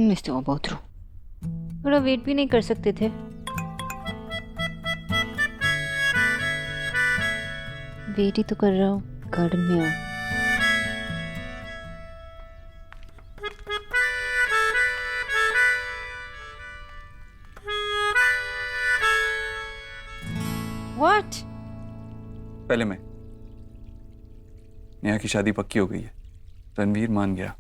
Mister अबोत्रो, थोड़ा wait भी नहीं कर सकते थे? वेट ही तो कर रहा हूँ, गार्डन में आओ। What? पहले मैं, नेहा की शादी पक्की हो गई है, रणवीर मान गया।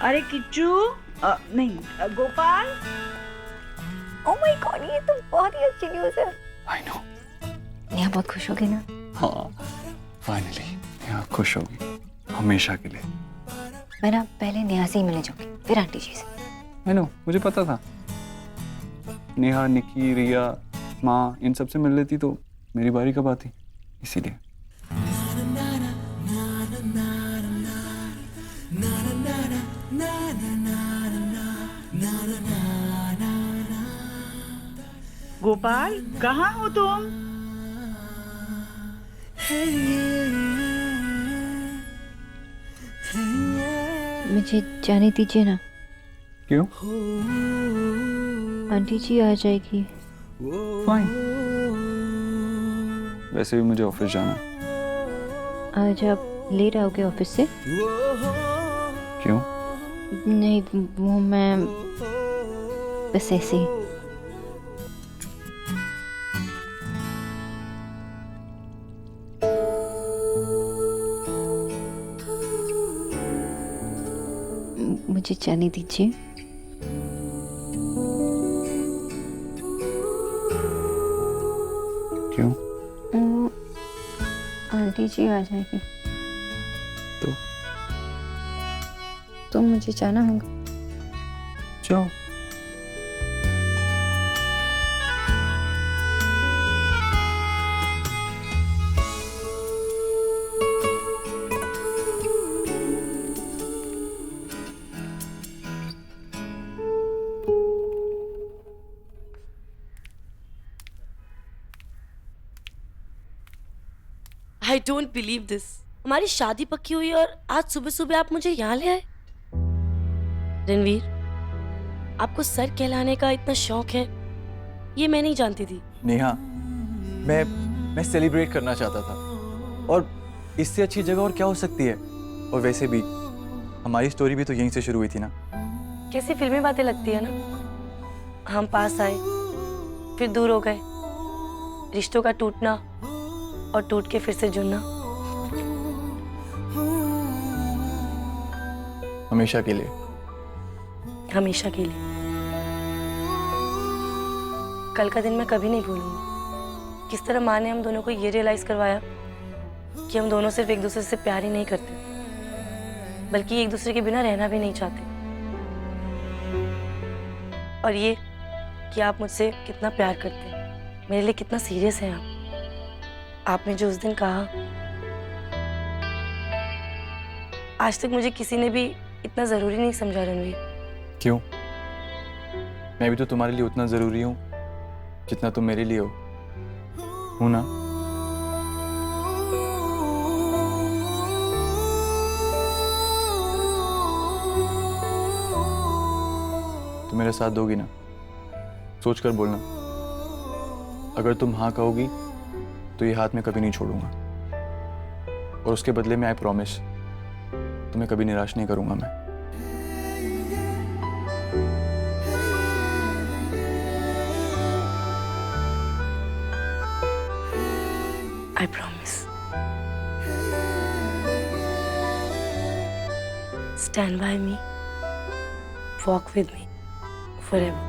अरे किच्चू, नहीं गोपाल। ओह माय गॉड, ये तो बहुत ही अच्छी न्यूज़ है। I know. नेहा बहुत खुश होगी ना? हाँ, फाइनली नेहा खुश होगी, हमेशा के लिए। मैं ना पहले नेहा से ही मिलने जाऊंगी, फिर आंटी जी से। आई नो, मुझे पता था। नेहा, निकी, रिया, माँ, इन सब से मिल लेती तो मेरी बारी कब आती, इसीलिए। गोपाल, कहाँ हो तुम? मुझे जाने दीजिए ना, क्यों? आंटी जी आ जाएगी। फाइन। वैसे भी मुझे ऑफिस जाना है। आज आप लेट आओगे ऑफिस से? क्यों? नहीं, वो मैं बस ऐसे ही। मुझे जाने दीजिए। क्यों? आंटी जी आ जाएगी तो मुझे जाना होगा। जाओ। I don't believe this. हमारी शादी पक्की हुई और आज सुबह सुबह आप मुझे यहाँ ले आए। रणवीर, आपको सर कहलाने का इतना शौक है, ये मैं नहीं जानती थी। नेहा, मैं सेलिब्रेट करना चाहता था, और इससे अच्छी जगह और क्या हो सकती है। और वैसे भी हमारी स्टोरी भी तो यहीं से शुरू हुई थी ना। कैसी फिल्मी बातें लगती है ना। हम पास आए, फिर दूर हो गए, रिश्तों का टूटना और टूट के फिर से जुड़ना। हमेशा के लिए। हमेशा के लिए। कल का दिन मैं कभी नहीं भूलूंगी, किस तरह माँ ने हम दोनों को ये रियलाइज करवाया कि हम दोनों सिर्फ एक दूसरे से प्यार ही नहीं करते, बल्कि एक दूसरे के बिना रहना भी नहीं चाहते। और ये कि आप मुझसे कितना प्यार करते हैं, मेरे लिए कितना सीरियस है आप। आपने जो उस दिन कहा, आज तक मुझे किसी ने भी इतना जरूरी नहीं समझा रणवीर। क्यों? मैं भी तो तुम्हारे लिए उतना जरूरी हूँ जितना तुम मेरे लिए हो। हूं ना? तुम मेरा साथ दोगी ना? सोच कर बोलना। अगर तुम हाँ कहोगी तो ये हाथ मैं कभी नहीं छोड़ूंगा, और उसके बदले में आई प्रॉमिस, तुम्हें कभी निराश नहीं करूंगा मैं। I promise. Stand by me. Walk with me forever.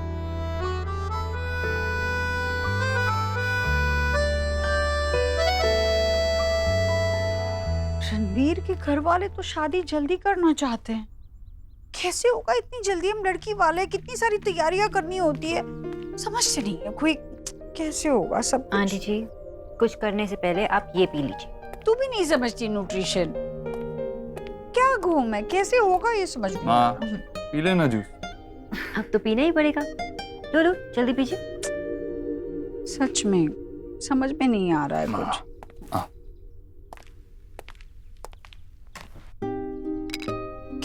Ranveer के घर वाले तो शादी जल्दी करना चाहते हैं। कैसे होगा इतनी जल्दी? हम लड़की वाले, कितनी सारी तैयारियां करनी होती है, समझते नहीं है कोई। कैसे होगा सब कुछ? आंटी जी, कुछ करने से पहले आप ये पी लीजिए। तू भी नहीं समझती न्यूट्रिशन। क्या कहूँ मैं, कैसे होगा ये समझ नहीं। हाँ, पी लेना जूस। अब तो पीना ही पड़ेगा। लो लो, जल्दी पीजिए। सच में समझ में नहीं आ रहा है कुछ।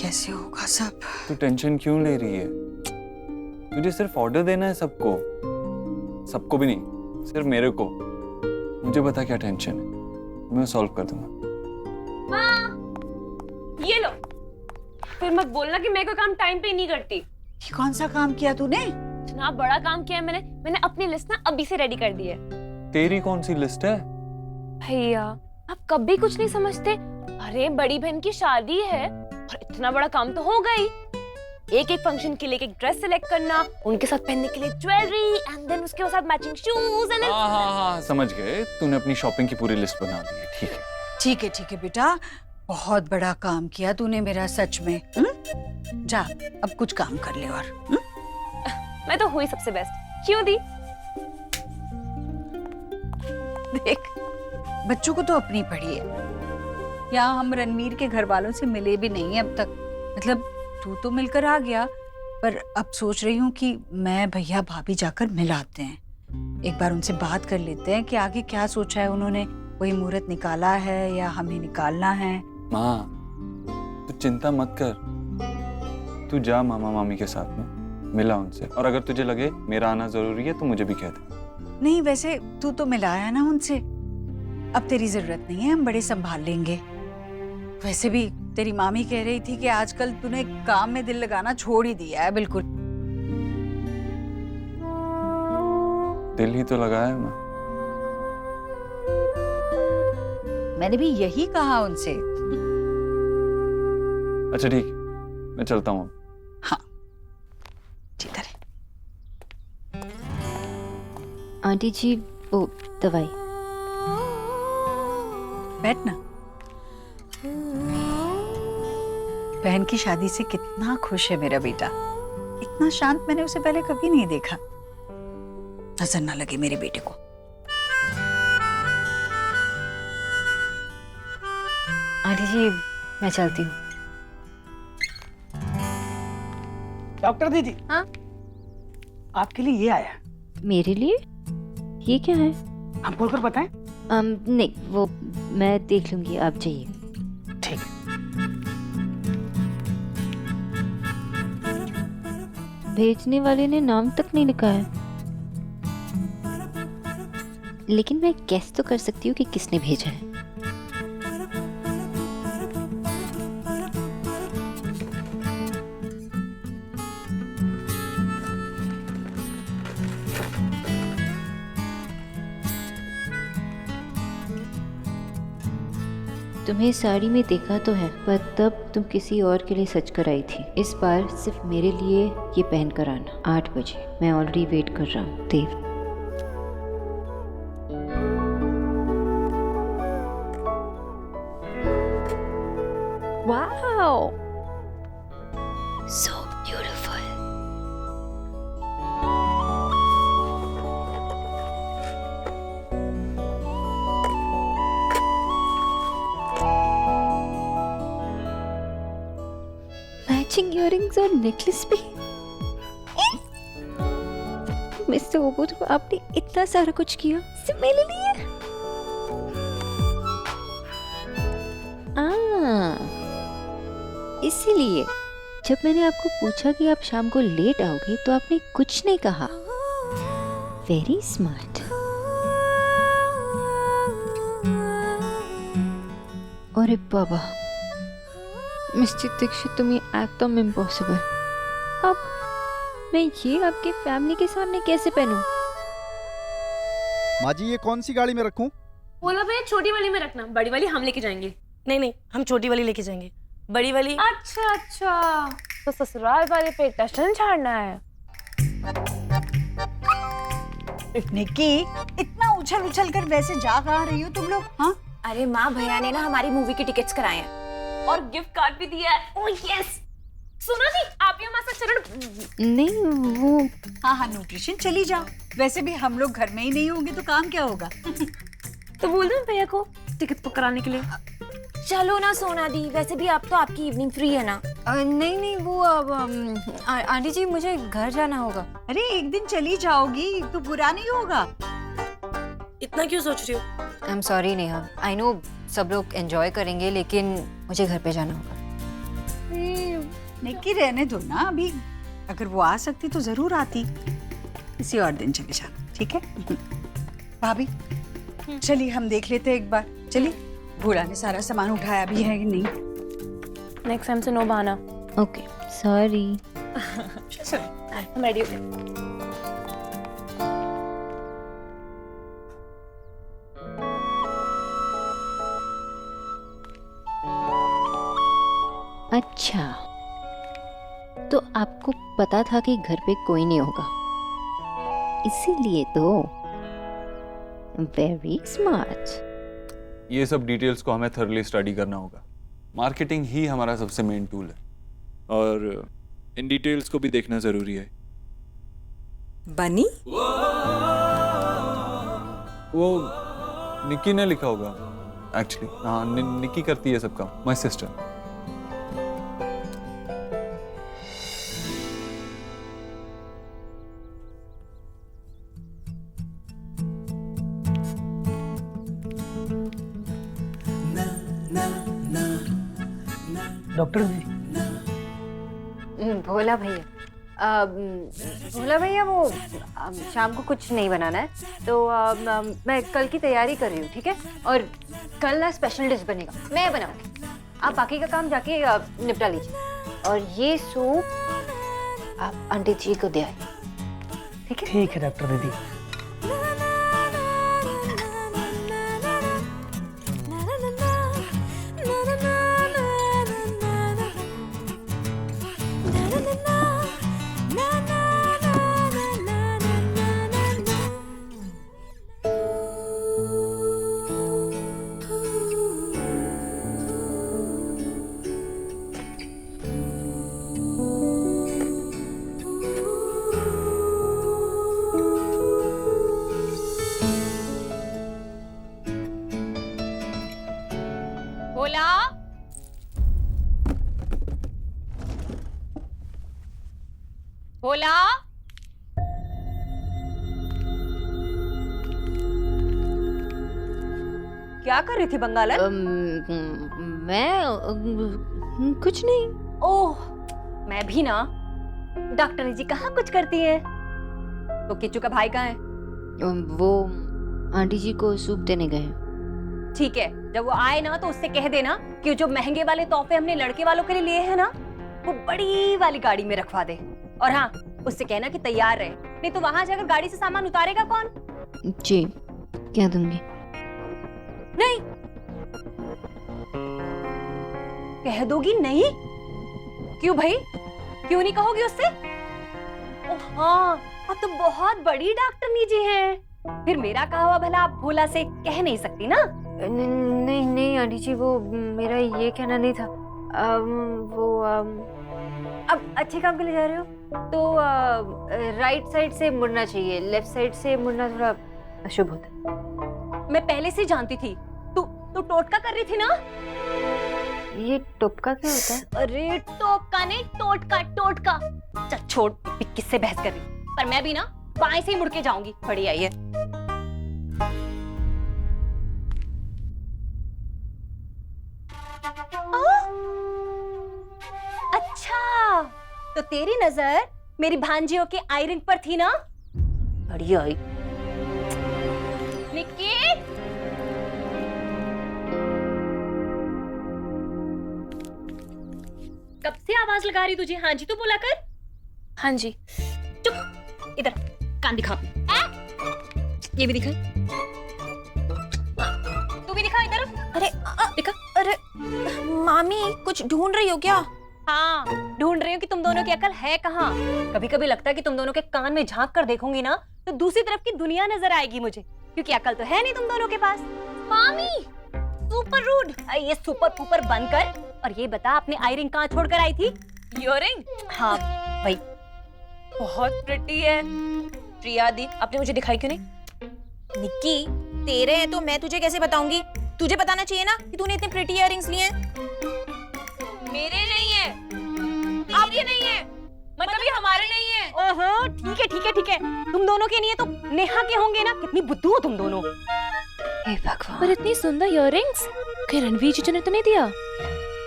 कैसे होगा सब? तू टेंशन क्यों ले रही है? तुझे सिर्फ ऑर्डर देना है सबको। सबको भी नहीं, सिर्फ मेरे को। मुझे बता क्या टेंशन है, मैं सॉल्व कर दूंगा। माँ, ये लो। फिर मत बोलना कि मैं कोई काम टाइम पे नहीं करती। ये कौन सा काम किया तूने? इतना बड़ा काम किया है मैंने अपनी लिस्ट ना अभी से रेडी कर दी है। तेरी कौन सी लिस्ट है? भैया, आप कभी कुछ नहीं समझते। अरे बड़ी बहन की शादी है और इतना बड़ा काम तो होगा ही। एक एक फंक्शन के लिए एक ड्रेस सिलेक्ट करना, उनके साथ पहनने के लिए ज्वेलरी, एंड देन उसके साथ मैचिंग शूज एंड हाँ, समझ गए। तूने अपनी शॉपिंग की पूरी लिस्ट बना ली है। ठीक है ठीक है बेटा, बहुत बड़ा काम किया तूने मेरा, सच में। जा अब कुछ काम कर ले। और मैं तो हुई सबसे बेस्ट। क्यों दी? देख, बच्चों को तो अपनी पड़ी है। यहाँ हम रणवीर के घर वालों से मिले भी नहीं अब तक। मतलब तू तो मिलकर आ गया, पर अब सोच रही हूँ कि मैं भैया भाभी जाकर मिलाते हैं। एक बार उनसे बात कर लेते हैं कि आगे क्या सोचा है उन्होंने। कोई मुहूर्त निकाला है या हमें निकालना है? माँ, तू चिंता मत कर। तू जा मामा मामी के साथ में, मिला उनसे। और अगर तुझे लगे मेरा आना जरूरी है तो मुझे भी कह दे। नहीं, वैसे तू तो मिलाया ना उनसे, अब तेरी जरूरत नहीं है, हम बड़े संभाल लेंगे। वैसे भी तेरी मामी कह रही थी कि आजकल तूने काम में दिल लगाना छोड़ ही दिया है बिल्कुल। दिल ही तो लगाया है माँ। मैंने भी यही कहा उनसे। अच्छा ठीक, मैं चलता हूँ। हाँ ठीक है। आंटी जी, वो दवाई। बैठ ना। बहन की शादी से कितना खुश है मेरा बेटा। इतना शांत मैंने उसे पहले कभी नहीं देखा। नजर ना लगे मेरे बेटे को। आंटी जी, मैं चलती हूँ। डॉक्टर दीदी। हाँ? आपके लिए ये आया। मेरे लिए? ये क्या है? हम खोलकर बताएं? नहीं, वो मैं देख लूंगी, आप जाइए। ठीक है। भेजने वाले ने नाम तक नहीं लिखा है, लेकिन मैं गेस तो कर सकती हूँ कि किसने भेजा है। तुम्हें साड़ी में देखा तो है, पर तब तुम किसी और के लिए सच कर आई थी। इस बार सिर्फ मेरे लिए ये पहन कर आना। 8 बजे। मैं ऑलरेडी वेट कर रहा हूँ। Dev. Wow, So beautiful. Matching earrings और नेकलेस भी। मिस्टर ओबुर, आपने इतना सारा कुछ किया सिर्फ मेरे लिए? इसीलिए जब मैंने आपको पूछा कि आप शाम को लेट आओगे तो आपने कुछ नहीं कहा। Very smart. अरे बाबा, मिस्टर दीक्षित, तुम्हें एकदम इम्पॉसिबल। अब मैं ये आपके फैमिली के सामने कैसे पहनूं? माँ जी, ये कौन सी गाड़ी में रखूं? बोला भैया छोटी वाली में रखना, बड़ी वाली हम लेके जाएंगे। नहीं, हम छोटी वाली लेके जाएंगे। बड़ी वाली। अच्छा, तो ससुराल वाले पे टशन झाड़ना है। निक्की, इतना उछल उछल कर वैसे जा कहाँ रही हो तुम लोग? हाँ, अरे माँ, भैया ने ना हमारी मूवी के टिकट्स कराए हैं और गिफ्ट कार्ड भी दिया है। ओह यस, सुना जी, आप ही हमारे साथ चलो। नहीं, वो हाँ, न्यूट्रिशन चली जाओ। वैसे भी हम लोग घर में ही नहीं होंगे तो काम क्या होगा? तो बोल दो भैया को टिकट बुक कराने के लिए। चलो ना सोना दी, वैसे भी आप तो आपकी इवनिंग फ्री है ना। नहीं, वो अब आंटी जी, मुझे घर जाना होगा। अरे एक दिन चली जाओगी तो बुरा नहीं होगा। इतना क्यों सोच रही हो? I am sorry Neha, I know सब लोग एंजॉय करेंगे, लेकिन मुझे घर पे जाना होगा। निक्की रहने दो ना अभी, अगर वो आ सकती तो जरूर आती, किसी और दिन चले जाना, ठीक है? भाभी चलिए हम देख लेते हैं एक बार, चलिए। भोला ने सारा सामान उठाया भी है कि नहीं? नेक्स्ट टाइम से नो बहाना। Okay sorry. I'm ready. अच्छा, तो आपको पता था कि घर पे कोई नहीं होगा, इसीलिए तो वेरी स्मार्ट। ये सब डिटेल्स को हमें थर्ली स्टडी करना होगा। मार्केटिंग ही हमारा सबसे मेन टूल है और इन डिटेल्स को भी देखना जरूरी है। बनी? वो निक्की ने लिखा होगा एक्चुअली। हाँ, निक्की करती है सब काम, माय सिस्टर। डॉक्टर दीदी, भोला भैया, भोला भैया वो शाम को कुछ नहीं बनाना है, तो मैं कल की तैयारी कर रही हूँ, ठीक है? और कल ना स्पेशल डिश बनेगा, मैं बनाऊंगी। आप बाकी का काम जाके निपटा लीजिए, और ये सूप आप आंटी जी को दे आइए, ठीक है? ठीक है डॉक्टर दीदी। भोला, भोला, क्या कर रही थी बंगालन? मैं कुछ नहीं। ओह, मैं भी ना। डॉक्टर जी कहाँ कुछ करती हैं? तो किच्चू का भाई कहाँ है? वो आंटी जी को सूप देने गए। ठीक है, जब वो आए ना तो उससे कह देना कि जो महंगे वाले तोहफे हमने लड़के वालों के लिए लिए हैं ना, वो बड़ी वाली गाड़ी में रखवा दे। और हाँ, उससे कहना कि तैयार रहे, नहीं तो वहां जाकर गाड़ी से सामान उतारेगा कौन? जी, कह दूंगी। नहीं कह दोगी? नहीं क्यों भाई, क्यों नहीं कहोगी उससे? ओह हाँ, आप तो बहुत बड़ी डॉक्टरनी जी हैं। फिर मेरा कहा हुआ भला आप भोला से कह नहीं सकती ना? नहीं नहीं आंटी जी, वो मेरा ये कहना नहीं था। अब अच्छे काम के लिए जा रहे हो तो राइट साइड से मुड़ना चाहिए, लेफ्ट साइड से मुड़ना थोड़ा अशुभ होता है। मैं पहले से जानती थी। तू टोटका कर रही थी ना? ये टोपका क्या होता है? अरे टोपका नहीं, टोटका। चल छोड़, किससे बहस कर रही? पर मैं भी ना बाएं से ही मुड़ के जाऊंगी। बढ़िया ये। अच्छा, तो तेरी नजर मेरी भांजियों के आई रिंग पर थी ना? बढ़िया आई। निक्की, कब से आवाज लगा रही तुझे? हाँ जी तो बोला कर। हाँ जी। चुप, इधर कान दिखा। ये भी दिखा, तू भी दिखा इधर। अरे दिखा। अरे मामी, कुछ ढूंढ रही हो क्या? हाँ, ढूंढ रही हूँ कि तुम दोनों की अकल है कहाँ। कभी कभी लगता है कि तुम दोनों के कान में झांक कर देखूंगी ना तो दूसरी तरफ की दुनिया नजर आएगी मुझे, क्योंकि अकल तो है नहीं तुम दोनों के पास। मामी, सुपर रूड। ये सुपर पुपर बंद कर और ये बता, अपने आई रिंग कहाँ छोड़ कर आई थी? इयररिंग? हाँ भाई, बहुत प्रिटी है। प्रिया दी, आपने मुझे दिखाई क्यों नहीं? निक्की, तेरे हैं तो मैं तुझे कैसे बताऊंगी? तुझे बताना चाहिए ना कि तूने इतने प्रिटी इयररिंग्स लिए हैं। मेरे नहीं है, आपके नहीं है, मतलब ये हमारे नहीं है। ओहो, ठीक है। तुम दोनों के नहीं है तो नेहा के होंगे ना? कितनी बुद्धू हो तुम दोनों। हे भगवान। पर इतनी सुंदर इयररिंग्स कहीं रणवीर जीजू ने तो नहीं दिया?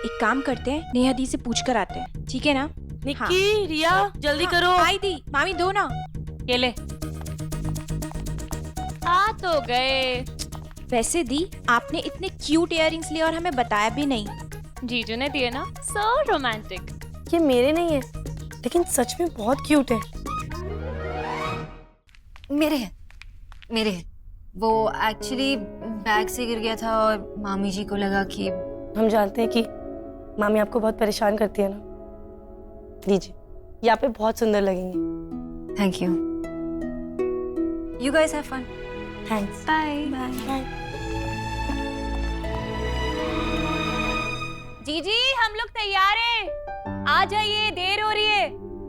एक काम करते हैं, नेहा दी से पूछ कर आते हैं, ठीक है ना? निक्की, रिया, जल्दी करो। आई दी, मामी दो ना। केले आ तो गए। वैसे दी, आपने इतने क्यूट इयररिंग्स लिए और हमें बताया भी नहीं। जीजू ने दिए ना, सो रोमांटिक। ये मेरे नहीं है, लेकिन सच में बहुत क्यूट है। मेरे हैं। वो एक्चुअली बैग से गिर गया था और मामी जी को लगा कि हम जानते हैं कि मामी आपको बहुत परेशान करती है ना। लीजिए, यहाँ पे बहुत सुंदर लगेंगे। Thank you. You guys have fun. Thanks. Bye. Bye. जीजी हम लोग तैयार हैं, आ जाइए, देर हो रही है।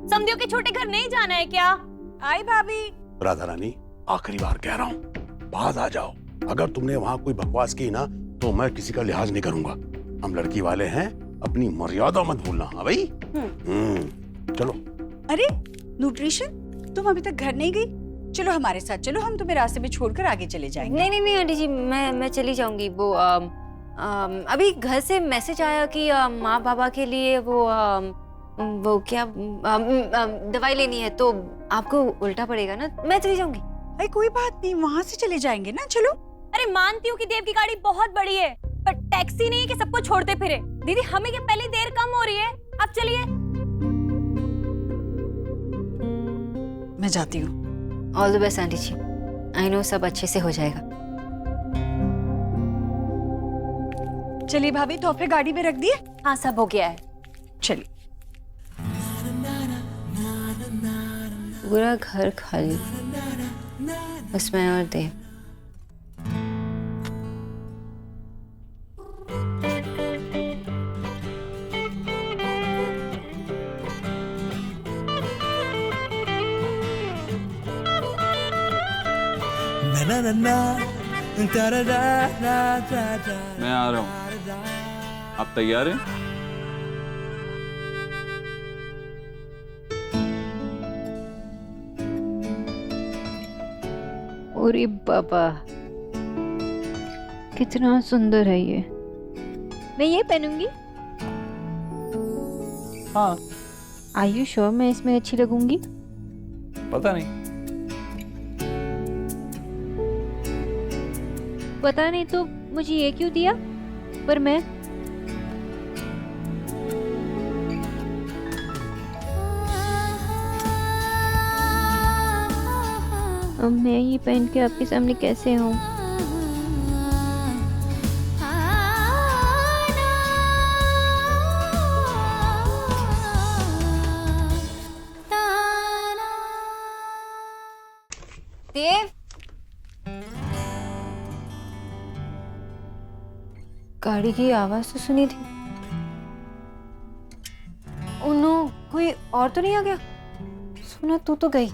समझियो के छोटे घर नहीं जाना है क्या? आई भाभी। राधा रानी, आखिरी बार कह रहा हूँ, बाहर आ जाओ। अगर तुमने वहाँ कोई बकवास की ना तो मैं किसी का लिहाज नहीं करूंगा। हम लड़की वाले हैं, अपनी मर्यादा मत भूलना। हाँ भाई। चलो। अरे न्यूट्रिशन, तुम अभी तक घर नहीं गई? चलो हमारे साथ चलो, हम तुम्हें रास्ते में छोड़कर आगे चले जाएंगे। नहीं आंटी जी, मैं चली जाऊंगी। वो अभी घर से मैसेज आया कि माँ बाबा के लिए वो क्या दवाई लेनी है, तो आपको उल्टा पड़ेगा ना। मैं चली जाऊंगी। अरे कोई बात नहीं, वहाँ से चले जाएंगे ना। चलो। अरे मानती हूँ कि देव की गाड़ी बहुत बड़ी है, पर टैक्सी नहीं है कि सबको छोड़ते फिरे। दीदी हमें क्या पहले देर कम हो रही है, अब चलिए। मैं जाती हूँ। All the best aunty ji. I know सब अच्छे से हो जाएगा। चलिए भाभी, तोहफे गाड़ी में रख दिए? हाँ सब हो गया है। चलिए। पूरा घर खाली, बस मैं और देव। मैं आ रहा हूँ, आप तैयार हैं? अरे बाबा, कितना सुंदर है ये। मैं ये पहनूंगी। हाँ। आर यू श्योर मैं इसमें अच्छी लगूंगी? पता नहीं। पता नहीं तो मुझे ये क्यों दिया? पर मैं अब मैं ये पहन के आपके सामने कैसे हूँ? देव, गाड़ी की आवाज तो सुनी थी। ओह नो, कोई और तो नहीं आ गया? सुना तू तो गई।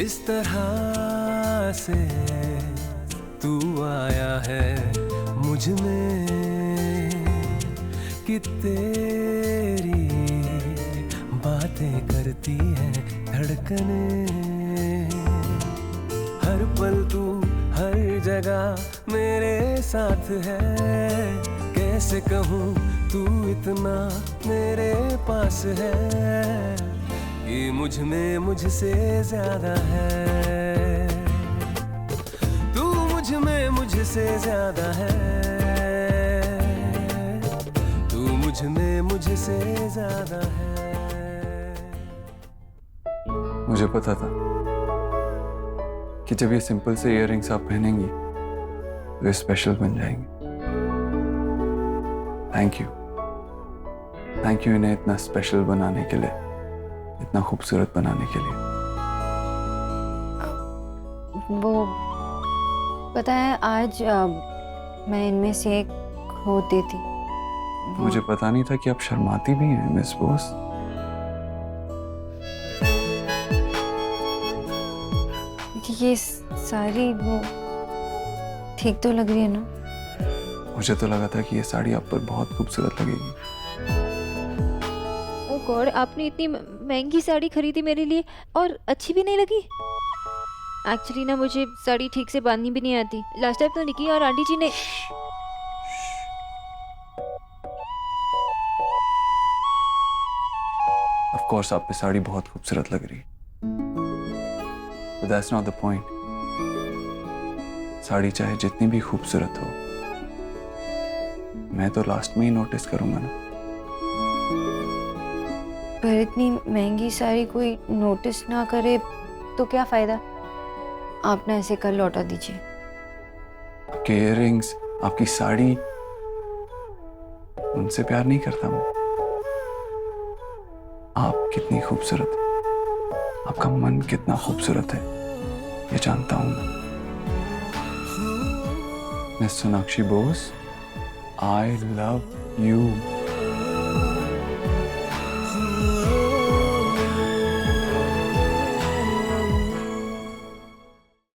इस तरह से तू आया है मुझ में कि तेरी बातें करती हैं धड़कने। हर पल तू हर जगह मेरे साथ है, कैसे कहूँ तू इतना मेरे पास है कि मुझ में मुझसे ज्यादा है। तू मुझ में मुझसे ज्यादा है, तू मुझ में मुझसे ज्यादा है। मुझे पता था कि जब ये सिंपल से इयररिंग्स आप पहनेंगी तो ये स्पेशल बन जाएंगे। थैंक यू इन्हें इतना स्पेशल बनाने के लिए, इतना खूबसूरत बनाने के लिए। वो पता है, आज मैं इनमें से एक खो देती मुझे पता नहीं था कि आप शर्माती भी हैं मिस बोस। ये सारी वो ठीक तो लग रही है ना? मुझे तो लगा था कि ये साड़ी आप पर बहुत खूबसूरत लगेगी। ओ गॉड, आपने इतनी महंगी साड़ी खरीदी मेरे लिए और अच्छी भी नहीं लगी। एक्चुअली ना मुझे साड़ी ठीक से बांधनी भी नहीं आती। लास्ट टाइम तो निकी और आंटी जी ने ऑफ कोर्स आप पे साड़ी बहुत खूबसूरत लग रही है, but that's not the point। Sari चाहे जितनी भी खूबसूरत हो, मैं तो लास्ट में ही नोटिस करूंगा ना। पर इतनी महंगी साड़ी कोई नोटिस ना करे तो क्या फायदा? आप ना ऐसे कल लौटा दीजिए। आपके इयररिंग्स, आपकी साड़ी, उनसे प्यार नहीं करता मैं। आप कितनी खूबसूरत, आपका मन कितना खूबसूरत है, ये जानता हूं मैं। Miss Sonakshi Bose, I love you।